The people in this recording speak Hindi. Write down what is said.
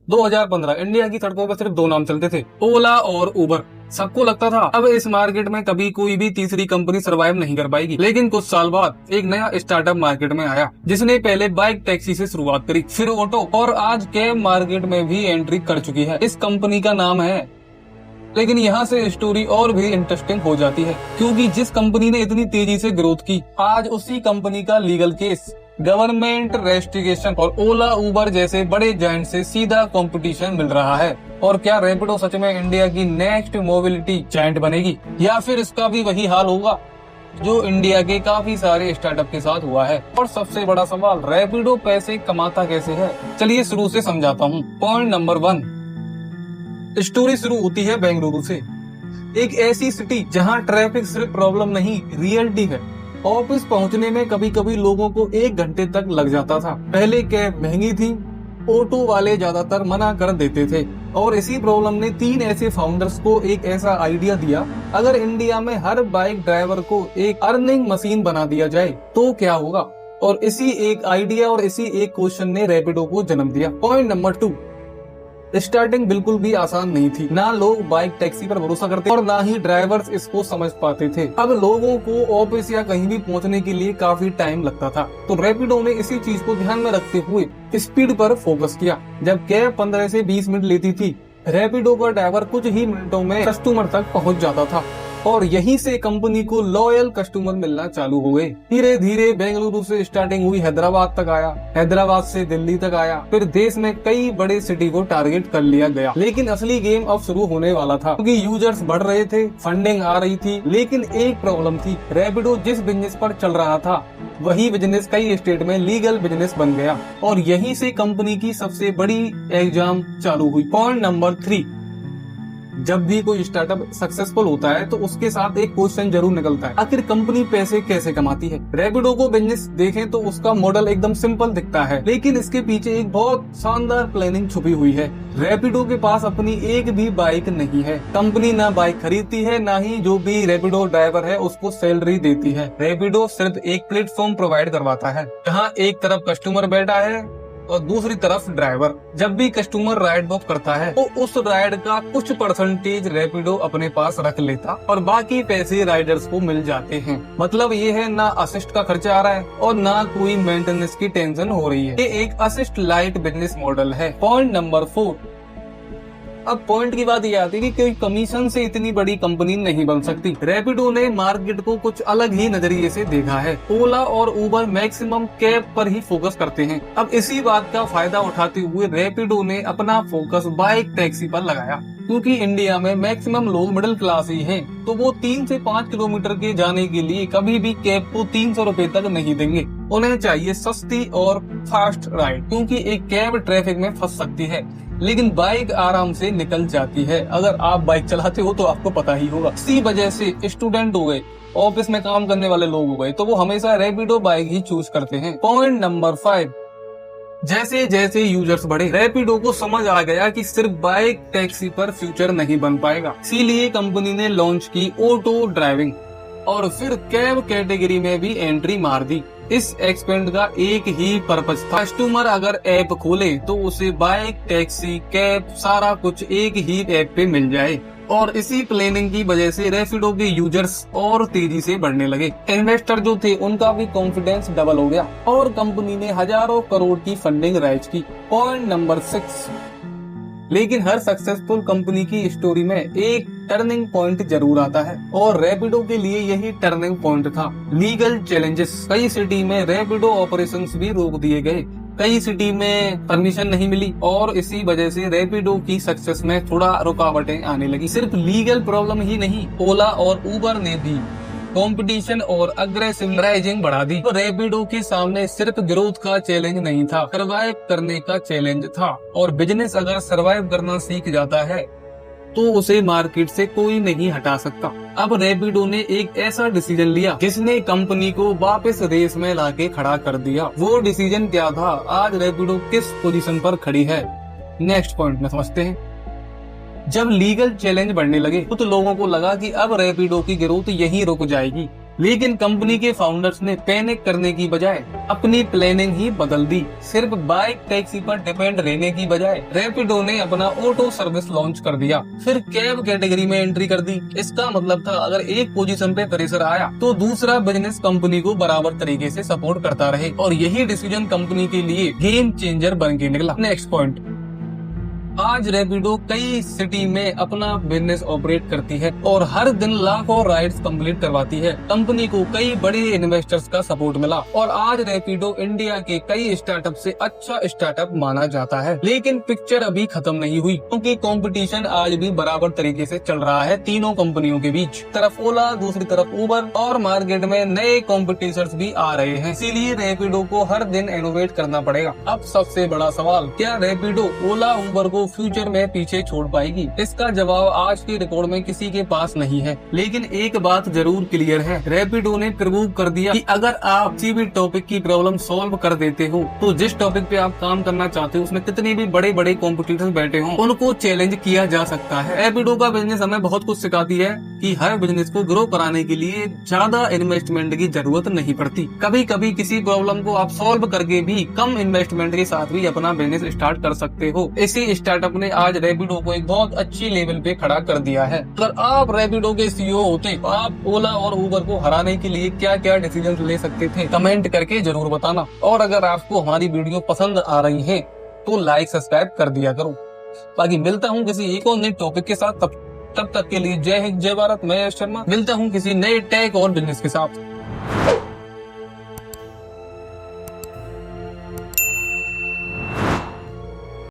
2015 इंडिया की सड़कों पर सिर्फ दो नाम चलते थे, ओला और उबर। सबको लगता था अब इस मार्केट में कभी कोई भी तीसरी कंपनी सरवाइव नहीं कर पाएगी। लेकिन कुछ साल बाद एक नया स्टार्टअप मार्केट में आया, जिसने पहले बाइक टैक्सी से शुरुआत करी, फिर ऑटो और आज कैब मार्केट में भी एंट्री कर चुकी है। इस कंपनी का नाम है, लेकिन यहाँ से स्टोरी और भी इंटरेस्टिंग हो जाती है, क्योंकि जिस कंपनी ने इतनी तेजी से ग्रोथ की, आज उसी कंपनी का लीगल केस, गवर्नमेंट रेस्ट्रिक्शन और ओला उबर जैसे बड़े जायंट से सीधा कंपटीशन मिल रहा है। और क्या रैपिडो सच में इंडिया की नेक्स्ट मोबिलिटी जायंट बनेगी, या फिर इसका भी वही हाल होगा जो इंडिया के काफी सारे स्टार्टअप के साथ हुआ है? और सबसे बड़ा सवाल, रैपिडो पैसे कमाता कैसे है? चलिए शुरू से समझाता हूँ। पॉइंट नंबर 1, स्टोरी शुरू होती है बेंगलुरु से, एक ऐसी सिटी जहाँ ट्रैफिक सिर्फ प्रॉब्लम नहीं, रियलिटी है। ऑफिस पहुँचने में कभी कभी लोगों को 1 घंटे तक लग जाता था। पहले कैब महंगी थी, ऑटो वाले ज्यादातर मना कर देते थे, और इसी प्रॉब्लम ने 3 ऐसे फाउंडर्स को एक ऐसा आइडिया दिया, अगर इंडिया में हर बाइक ड्राइवर को एक अर्निंग मशीन बना दिया जाए तो क्या होगा? और इसी एक आइडिया और इसी एक क्वेश्चन ने रैपिडो को जन्म दिया। पॉइंट नंबर 2, स्टार्टिंग बिल्कुल भी आसान नहीं थी। ना लोग बाइक टैक्सी पर भरोसा करते और ना ही ड्राइवर्स इसको समझ पाते थे। अब लोगों को ऑफिस या कहीं भी पहुंचने के लिए काफी टाइम लगता था, तो रैपिडो ने इसी चीज को ध्यान में रखते हुए स्पीड पर फोकस किया। जब कैब 15 से 20 मिनट लेती थी, रैपिडो का ड्राइवर कुछ ही मिनटों में कस्टमर तक पहुंच जाता था, और यहीं से कंपनी को लॉयल कस्टमर मिलना चालू हो गए। धीरे धीरे बेंगलुरु से स्टार्टिंग हुई, हैदराबाद तक आया, हैदराबाद से दिल्ली तक आया, फिर देश में कई बड़े सिटी को टारगेट कर लिया गया। लेकिन असली गेम अब शुरू होने वाला था, क्योंकि यूजर्स बढ़ रहे थे, फंडिंग आ रही थी। लेकिन एक प्रॉब्लम थी, रैपिडो जिस बिजनेस पर चल रहा था वही बिजनेस कई स्टेट में लीगल बिजनेस बन गया, और यहीं से कंपनी की सबसे बड़ी एग्जाम चालू हुई। पॉइंट नंबर 3, जब भी कोई स्टार्टअप सक्सेसफुल होता है तो उसके साथ एक क्वेश्चन जरूर निकलता है, आखिर कंपनी पैसे कैसे कमाती है? रैपिडो को बिजनेस देखें तो उसका मॉडल एकदम सिंपल दिखता है, लेकिन इसके पीछे एक बहुत शानदार प्लानिंग छुपी हुई है। रैपिडो के पास अपनी एक भी बाइक नहीं है, कंपनी ना बाइक खरीदती है, ना ही जो भी रैपिडो ड्राइवर है उसको सैलरी देती है। रैपिडो सिर्फ एक प्लेटफॉर्म प्रोवाइड करवाता है, जहाँ एक तरफ कस्टमर बैठा है और दूसरी तरफ ड्राइवर। जब भी कस्टमर राइड बुक करता है तो उस राइड का कुछ परसेंटेज रैपिडो अपने पास रख लेता और बाकी पैसे राइडर्स को मिल जाते हैं। मतलब ये है, ना असिस्ट का खर्चा आ रहा है और ना कोई मेंटेनेंस की टेंशन हो रही है। ये एक असिस्ट लाइट बिजनेस मॉडल है। पॉइंट नंबर 4, अब पॉइंट की बात ये आती है कि कोई कमीशन से इतनी बड़ी कंपनी नहीं बन सकती। रैपिडो ने मार्केट को कुछ अलग ही नजरिए से देखा है। ओला और उबर मैक्सिमम कैब पर ही फोकस करते हैं। अब इसी बात का फायदा उठाते हुए रैपिडो ने अपना फोकस बाइक टैक्सी पर लगाया, क्योंकि इंडिया में मैक्सिमम लोग मिडिल क्लास ही हैं, तो वो 3 से 5 किलोमीटर के जाने के लिए कभी भी कैब को 300 रुपए तक नहीं देंगे। उन्हें चाहिए सस्ती और फास्ट राइड, क्योंकि एक कैब ट्रैफिक में फंस सकती है लेकिन बाइक आराम से निकल जाती है। अगर आप बाइक चलाते हो तो आपको पता ही होगा। इसी वजह से स्टूडेंट हो गए, ऑफिस में काम करने वाले लोग हो गए, तो वो हमेशा रैपिडो बाइक ही चूज करते हैं। पॉइंट नंबर 5, जैसे जैसे यूजर्स बढ़े, रैपिडो को समझ आ गया कि सिर्फ बाइक टैक्सी पर फ्यूचर नहीं बन पाएगा। इसीलिए कंपनी ने लॉन्च की ऑटो ड्राइविंग और फिर कैब कैटेगरी में भी एंट्री मार दी। इस एक्सपेंड का एक ही पर्पस था, कस्टमर अगर ऐप खोले तो उसे बाइक टैक्सी कैब सारा कुछ एक ही ऐप पे मिल जाए। और इसी प्लानिंग की वजह से रैपिडो के यूजर्स और तेजी से बढ़ने लगे। इन्वेस्टर जो थे उनका भी कॉन्फिडेंस डबल हो गया और कंपनी ने हजारों करोड़ की फंडिंग राइज की। पॉइंट नंबर 6, लेकिन हर सक्सेसफुल कंपनी की स्टोरी में एक टर्निंग पॉइंट जरूर आता है, और रैपिडो के लिए यही टर्निंग पॉइंट था, लीगल चैलेंजेस। कई सिटी में रैपिडो ऑपरेशंस भी रोक दिए गए, कई सिटी में परमिशन नहीं मिली, और इसी वजह से रैपिडो की सक्सेस में थोड़ा रुकावटें आने लगी। सिर्फ लीगल प्रॉब्लम ही नहीं, ओला और उबर ने भी कंपटीशन और अग्रेसिव प्राइसिंग बढ़ा दी। तो रैपिडो के सामने सिर्फ ग्रोथ का चैलेंज नहीं था, सर्वाइव करने का चैलेंज था। और बिजनेस अगर सर्वाइव करना सीख जाता है तो उसे मार्केट से कोई नहीं हटा सकता। अब रैपिडो ने एक ऐसा डिसीजन लिया जिसने कंपनी को वापस रेस में लाके खड़ा कर दिया। वो डिसीजन क्या था? आज रैपिडो किस पोजीशन पर खड़ी है, नेक्स्ट पॉइंट में समझते हैं। जब लीगल चैलेंज बढ़ने लगे तो लोगों को लगा कि अब रैपिडो की ग्रोथ यहीं रुक जाएगी, लेकिन कंपनी के फाउंडर्स ने पैनिक करने की बजाय अपनी प्लानिंग ही बदल दी। सिर्फ बाइक टैक्सी पर डिपेंड रहने की बजाय रैपिडो ने अपना ऑटो सर्विस लॉन्च कर दिया, फिर कैब कैटेगरी में एंट्री कर दी। इसका मतलब था अगर एक पोजीशन पे प्रेशर आया तो दूसरा बिजनेस कंपनी को बराबर तरीके से सपोर्ट करता रहे, और यही डिसीजन कंपनी के लिए गेम चेंजर बन के निकला। नेक्स्ट पॉइंट, आज रैपिडो कई सिटी में अपना बिजनेस ऑपरेट करती है और हर दिन लाखों राइड्स कंप्लीट करवाती है। कंपनी को कई बड़े इन्वेस्टर्स का सपोर्ट मिला और आज रैपिडो इंडिया के कई स्टार्टअप से अच्छा स्टार्टअप माना जाता है। लेकिन पिक्चर अभी खत्म नहीं हुई, क्योंकि कंपटीशन आज भी बराबर तरीके से चल रहा है तीनों कंपनियों के बीच। तरफ ओला, दूसरी तरफ उबर, और मार्केट में नए कॉम्पिटिटर्स भी आ रहे हैं। इसीलिए रैपिडो को हर दिन इनोवेट करना पड़ेगा। अब सबसे बड़ा सवाल, क्या रैपिडो ओला उबर को फ्यूचर में पीछे छोड़ पाएगी? इसका जवाब आज के रिकॉर्ड में किसी के पास नहीं है। लेकिन एक बात जरूर क्लियर है, रैपिडो ने प्रूव कर दिया कि अगर आप किसी भी टॉपिक की प्रॉब्लम सॉल्व कर देते हो तो जिस टॉपिक पे आप काम करना चाहते हो उसमें कितने भी बड़े बड़े कॉम्पिटिटर्स बैठे हों उनको चैलेंज किया जा सकता है। रैपिडो का बिजनेस हमें बहुत कुछ सिखाती है कि हर बिजनेस को ग्रो कराने के लिए ज्यादा इन्वेस्टमेंट की जरूरत नहीं पड़ती। कभी कभी किसी प्रॉब्लम को आप सॉल्व करके भी कम इन्वेस्टमेंट के साथ भी अपना बिजनेस स्टार्ट कर सकते हो। इसी स्टार्टअप ने आज रैपिडो को एक बहुत अच्छी लेवल पे खड़ा कर दिया है। अगर आप रैपिडो के सीईओ होते तो आप ओला और उबर को हराने के लिए क्या क्या डिसीजन ले सकते थे? कमेंट करके जरूर बताना। और अगर आपको हमारी वीडियो पसंद आ रही है तो लाइक सब्सक्राइब कर दिया करो। बाकी मिलता हूँ किसी एक और नए टॉपिक के साथ। तब तक के लिए जय हिंद, जय भारत। मैं यश शर्मा, मिलता हूँ किसी नए टेक और बिजनेस के साथ।